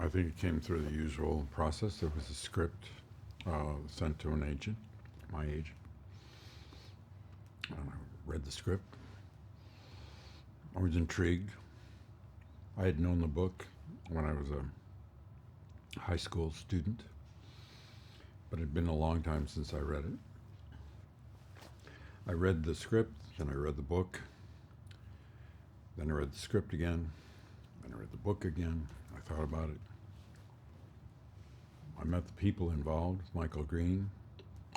I think it came through the usual process. There was a script sent to an agent, my agent. And I read the script. I was intrigued. I had known the book when I was a high school student, but it had been a long time since I read it. I read the script, then I read the book, then I read the script again, then I read the book again. I thought about it. I met the people involved, Michael Green,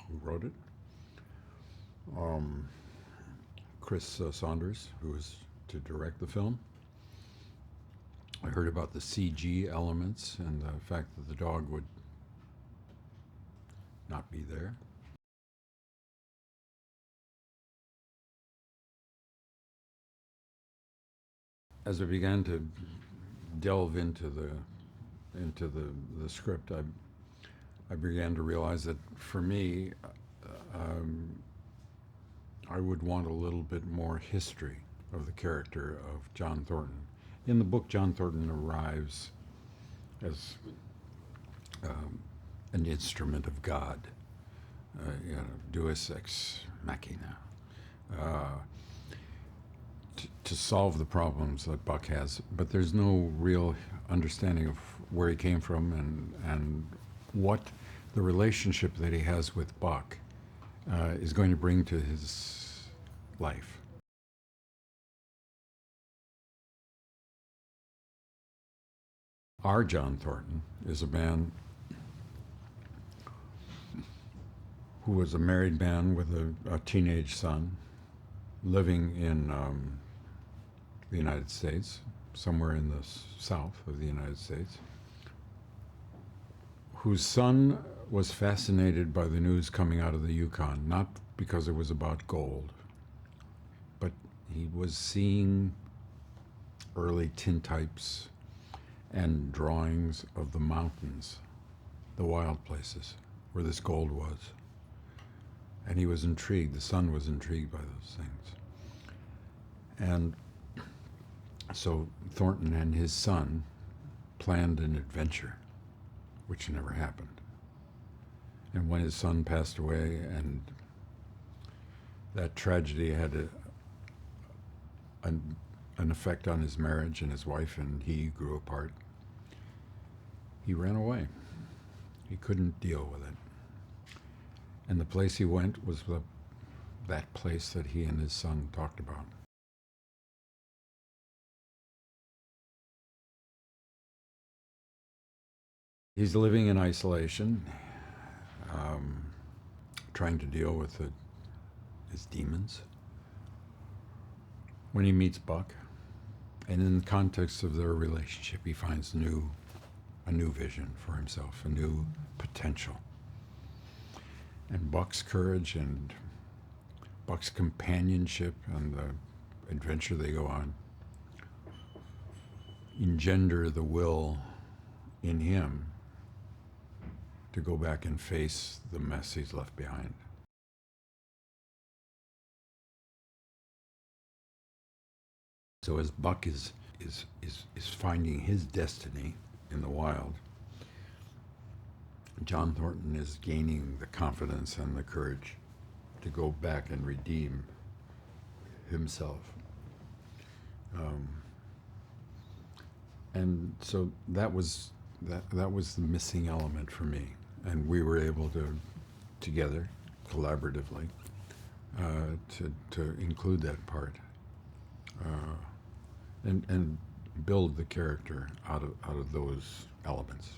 who wrote it, Chris Saunders, who was to direct the film. I heard about the CG elements and the fact that the dog would not be there. As I began to delve into the script, I began to realize that for me, I would want a little bit more history of the character of John Thornton. In the book, John Thornton arrives as an instrument of God, deus ex machina, to solve the problems that Buck has. But there's no real understanding of where he came from and what the relationship that he has with Buck is going to bring to his life. Our John Thornton is a man who was a married man with a teenage son living in the United States, somewhere in the south of the United States, whose son was fascinated by the news coming out of the Yukon, not because it was about gold, but he was seeing early tintypes and drawings of the mountains, the wild places where this gold was. And he was intrigued, the son was intrigued by those things. And so Thornton and his son planned an adventure, which never happened. And when his son passed away and that tragedy had an effect on his marriage, and his wife and he grew apart, he ran away. He couldn't deal with it. And the place he went was that place that he and his son talked about. He's living in isolation, trying to deal with his demons. When he meets Buck, and in the context of their relationship, he finds a new vision for himself, a new potential. And Buck's courage and Buck's companionship and the adventure they go on engender the will in him to go back and face the mess he's left behind. So as Buck is finding his destiny in the wild, John Thornton is gaining the confidence and the courage to go back and redeem himself. And so that was the missing element for me. And we were able to, together, collaboratively, to include that part and build the character out of those elements.